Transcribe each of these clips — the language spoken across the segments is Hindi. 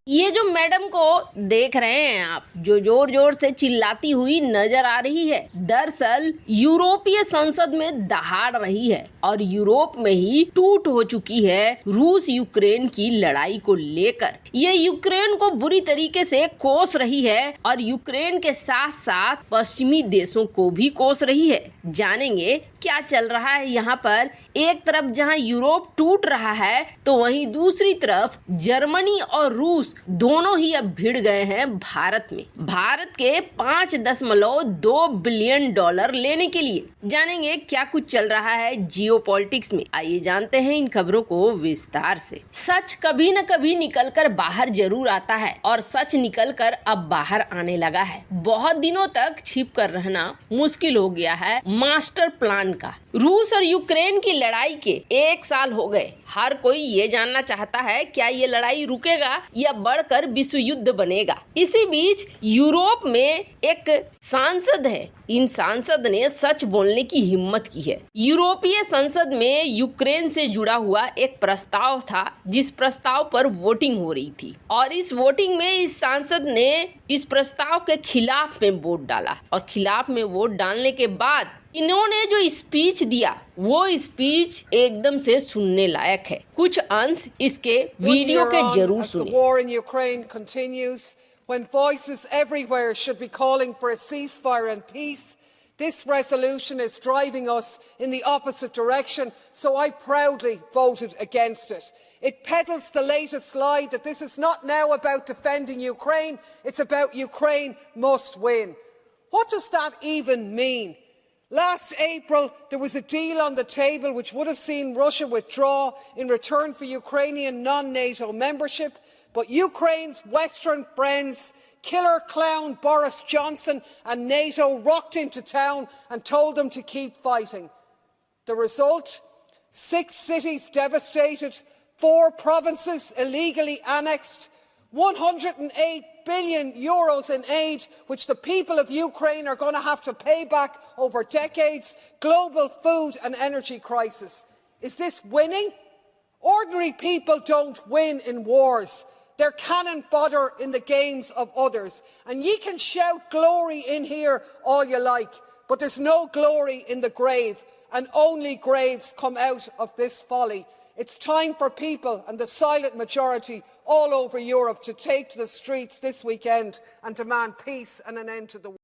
ये जो मैडम को देख रहे हैं आप, जो जोर जोर से चिल्लाती हुई नजर आ रही है, दरअसल यूरोपीय संसद में दहाड़ रही है और यूरोप में ही टूट हो चुकी है रूस यूक्रेन की लड़ाई को लेकर। ये यूक्रेन को बुरी तरीके से कोस रही है और यूक्रेन के साथ साथ पश्चिमी देशों को भी कोस रही है। जानेंगे क्या चल रहा है यहाँ पर। एक तरफ जहाँ यूरोप टूट रहा है तो वहीं दूसरी तरफ जर्मनी और रूस दोनों ही अब भिड़ गए हैं भारत में, भारत के $5.2 बिलियन लेने के लिए। जानेंगे क्या कुछ चल रहा है जियोपॉलिटिक्स में। आइए जानते हैं इन खबरों को विस्तार से। सच कभी न कभी निकलकर बाहर जरूर आता है और सच निकलकर अब बाहर आने लगा है। बहुत दिनों तक छिप कर रहना मुश्किल हो गया है मास्टर प्लान का। रूस और यूक्रेन की लड़ाई के 1 साल हो गए। हर कोई ये जानना चाहता है क्या ये लड़ाई रुकेगा या बढ़कर विश्व युद्ध बनेगा। इसी बीच यूरोप में एक सांसद है, इन सांसद ने सच बोलने की हिम्मत की है। यूरोपीय संसद में यूक्रेन से जुड़ा हुआ एक प्रस्ताव था जिस प्रस्ताव पर वोटिंग हो रही थी और इस वोटिंग में इस सांसद ने इस प्रस्ताव के खिलाफ में वोट डाला और खिलाफ में वोट डालने के बाद इन्होंने जो स्पीच दिया वो स्पीच एकदम से सुनने लायक है। कुछ अंश इसके वीडियो के जरूर सुनिए। When voices everywhere should be calling for a ceasefire and peace, this resolution is driving us in the opposite direction, so I proudly voted against it. It peddles the latest lie that this is not now about defending Ukraine, it's about Ukraine must win. What does that even mean? Last April, there was a deal on the table which would have seen Russia withdraw in return for Ukrainian non-NATO membership. But Ukraine's Western friends, killer clown Boris Johnson and NATO rocked into town and told them to keep fighting. The result? 6 cities devastated, 4 provinces illegally annexed, 108 billion euros in aid, which the people of Ukraine are going to have to pay back over decades, global food and energy crisis. Is this winning? Ordinary people don't win in wars. They're cannon fodder in the games of others. And ye can shout glory in here all you like, but there's no glory in the grave, and only graves come out of this folly. It's time for people and the silent majority all over Europe to take to the streets this weekend and demand peace and an end to the war.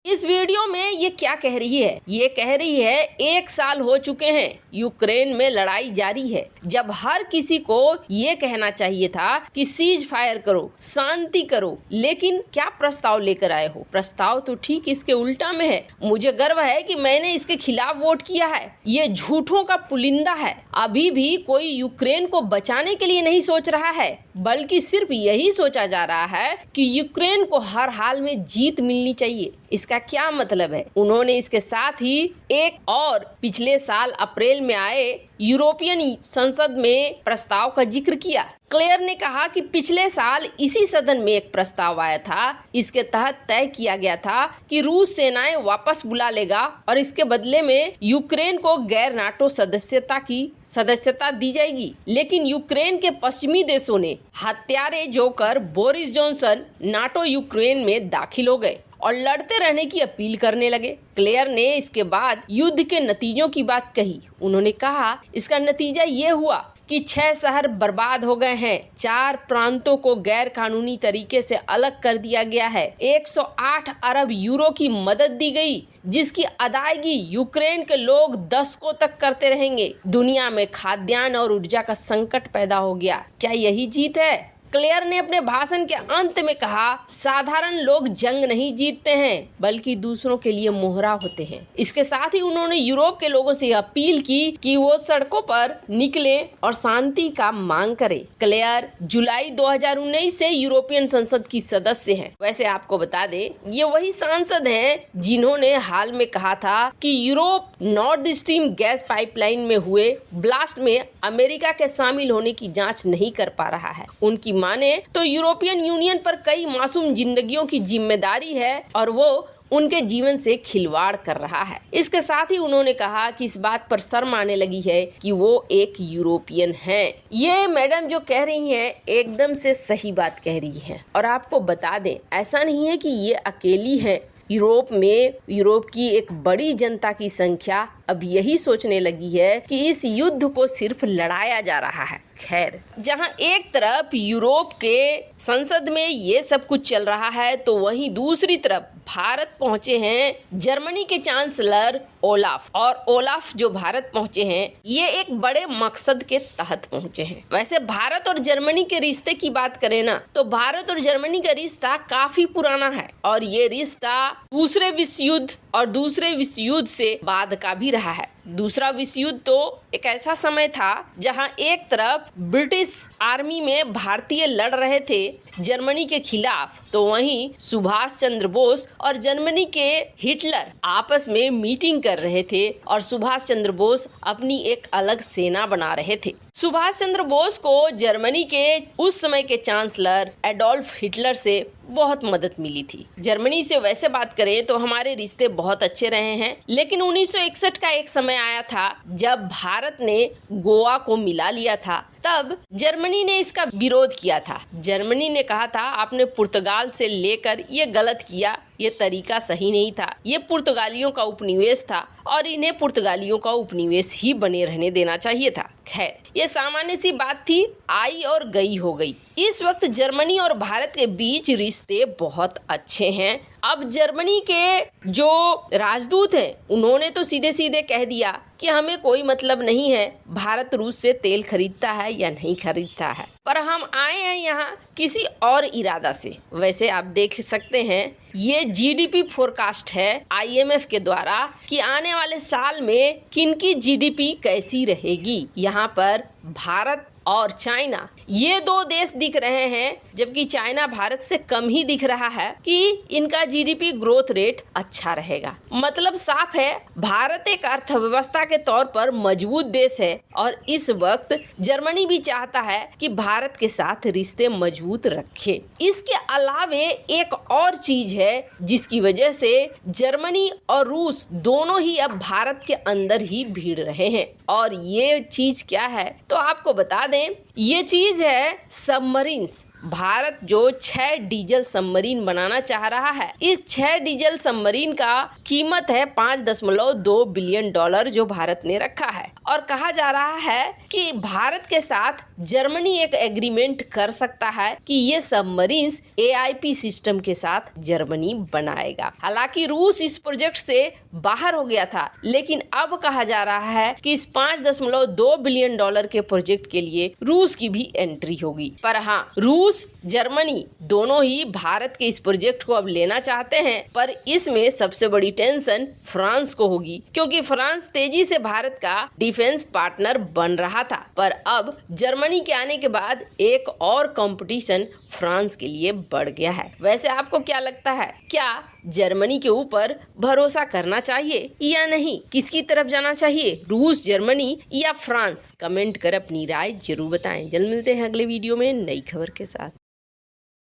इस वीडियो में ये क्या कह रही है? ये कह रही है 1 साल हो चुके हैं, यूक्रेन में लड़ाई जारी है, जब हर किसी को ये कहना चाहिए था कि सीज फायर करो, शांति करो, लेकिन क्या प्रस्ताव लेकर आए हो? प्रस्ताव तो ठीक इसके उल्टा में है। मुझे गर्व है कि मैंने इसके खिलाफ वोट किया है। ये झूठों का पुलिंदा है। अभी भी कोई यूक्रेन को बचाने के लिए नहीं सोच रहा है, बल्कि सिर्फ यही सोचा जा रहा है कि यूक्रेन को हर हाल में जीत मिलनी चाहिए। इसका क्या मतलब है? उन्होंने इसके साथ ही एक और पिछले साल अप्रैल में आए यूरोपियन संसद में प्रस्ताव का जिक्र किया। क्लेयर ने कहा कि पिछले साल इसी सदन में एक प्रस्ताव आया था। इसके तहत तय किया गया था कि रूस सेनाएं वापस बुला लेगा और इसके बदले में यूक्रेन को गैर नाटो सदस्यता दी जाएगी। लेकिन यूक्रेन के पश्चिमी देशों ने हत्यारे joker Boris Johnson NATO Ukraine में दाखिल हो गए और लड़ते रहने की अपील करने लगे। क्लेयर ने इसके बाद युद्ध के नतीजों की बात कही। उन्होंने कहा इसका नतीजा ये हुआ कि 6 शहर बर्बाद हो गए हैं, 4 प्रांतों को गैर कानूनी तरीके से अलग कर दिया गया है, 108 अरब यूरो की मदद दी गई जिसकी अदायगी यूक्रेन के लोग दशकों तक करते रहेंगे। दुनिया में खाद्यान्न और ऊर्जा का संकट पैदा हो गया। क्या यही जीत है? क्लेयर ने अपने भाषण के अंत में कहा साधारण लोग जंग नहीं जीतते हैं बल्कि दूसरों के लिए मोहरा होते हैं। इसके साथ ही उन्होंने यूरोप के लोगों से अपील की कि वो सड़कों पर निकले और शांति का मांग करें। क्लेयर जुलाई 2019 से यूरोपियन संसद की सदस्य हैं। वैसे आपको बता दें ये वही सांसद हैं जिन्होंने हाल में कहा था कि Europe north stream gas pipeline में हुए ब्लास्ट में अमेरिका के शामिल होने की जाँच नहीं कर पा रहा है। उनकी माने तो यूरोपियन यूनियन पर कई मासूम जिंदगियों की जिम्मेदारी है और वो उनके जीवन से खिलवाड़ कर रहा है। इसके साथ ही उन्होंने कहा कि इस बात पर शर्म आने लगी है कि वो एक यूरोपियन है। ये मैडम जो कह रही हैं एकदम से सही बात कह रही है। और आपको बता दें, ऐसा नहीं है कि ये अकेली है। यूरोप की एक बड़ी जनता की संख्या अब यही सोचने लगी है कि इस युद्ध को सिर्फ लड़ाया जा रहा है। खैर, जहां एक तरफ यूरोप के संसद में ये सब कुछ चल रहा है, तो वहीं दूसरी तरफ भारत पहुंचे हैं जर्मनी के चांसलर ओलाफ। और ओलाफ जो भारत पहुंचे हैं, ये एक बड़े मकसद के तहत पहुंचे हैं। वैसे भारत और जर्मनी के रिश्ते की बात करें ना, तो भारत और जर्मनी का रिश्ता काफी पुराना है और ये रिश्ता दूसरे विश्व युद्ध और दूसरे विश्व युद्ध से बाद का भी रहा है। दूसरा विश्व युद्ध तो एक ऐसा समय था जहां एक तरफ ब्रिटिश आर्मी में भारतीय लड़ रहे थे जर्मनी के खिलाफ, तो वहीं सुभाष चंद्र बोस और जर्मनी के हिटलर आपस में मीटिंग कर रहे थे और सुभाष चंद्र बोस अपनी एक अलग सेना बना रहे थे। सुभाष चंद्र बोस को जर्मनी के उस समय के चांसलर एडोल्फ हिटलर से बहुत मदद मिली थी। जर्मनी से वैसे बात करें तो हमारे रिश्ते बहुत अच्छे रहे हैं, लेकिन 1961 का एक समय आया था जब भारत ने गोवा को मिला लिया था। तब जर्मनी ने इसका विरोध किया था। जर्मनी ने कहा था आपने पुर्तगाल से लेकर ये गलत किया, ये तरीका सही नहीं था, ये पुर्तगालियों का उपनिवेश था और इन्हें पुर्तगालियों का उपनिवेश ही बने रहने देना चाहिए था। खैर, ये सामान्य सी बात थी, आई और गई हो गई। इस वक्त जर्मनी और भारत के बीच रिश्ते बहुत अच्छे हैं। अब जर्मनी के जो राजदूत हैं, उन्होंने तो सीधे सीधे कह दिया कि हमें कोई मतलब नहीं है भारत रूस से तेल खरीदता है या नहीं खरीदता है, पर हम आए हैं यहाँ किसी और इरादा से। वैसे आप देख सकते हैं, ये जीडीपी फोरकास्ट है IMF के द्वारा कि आने वाले साल में किनकी जीडीपी कैसी रहेगी। यहाँ पर भारत और चाइना, ये दो देश दिख रहे हैं, जबकि चाइना भारत से कम ही दिख रहा है कि इनका जीडीपी ग्रोथ रेट अच्छा रहेगा। मतलब साफ है, भारत एक अर्थव्यवस्था के तौर पर मजबूत देश है और इस वक्त जर्मनी भी चाहता है कि भारत के साथ रिश्ते मजबूत रखे। इसके अलावे एक और चीज है जिसकी वजह से जर्मनी और रूस दोनों ही अब भारत के अंदर ही भिड़ रहे हैं, और ये चीज क्या है तो आपको बता दें, ये चीज है सबमरीन्स। भारत जो 6 डीजल सबमरीन बनाना चाह रहा है, इस 6 डीजल सबमरीन का कीमत है $5.2 बिलियन जो भारत ने रखा है। और कहा जा रहा है कि भारत के साथ जर्मनी एक एग्रीमेंट कर सकता है कि ये सबमरीन्स AIP सिस्टम के साथ जर्मनी बनाएगा। हालांकि रूस इस प्रोजेक्ट से बाहर हो गया था, लेकिन अब कहा जा रहा है कि इस $5.2 बिलियन के प्रोजेक्ट के लिए रूस की भी एंट्री होगी। पर हाँ, रूस जर्मनी दोनों ही भारत के इस प्रोजेक्ट को अब लेना चाहते हैं, पर इसमें सबसे बड़ी टेंशन फ्रांस को होगी, क्योंकि फ्रांस तेजी से भारत का डिफेंस पार्टनर बन रहा था। पर अब जर्मनी के आने के बाद एक और कंपटीशन फ्रांस के लिए बढ़ गया है। वैसे आपको क्या लगता है, क्या जर्मनी के ऊपर भरोसा करना चाहिए या नहीं? किसकी तरफ जाना चाहिए, रूस, जर्मनी या फ्रांस? कमेंट कर अपनी राय जरूर बताएं। जल्द मिलते हैं अगले वीडियो में नई खबर के साथ।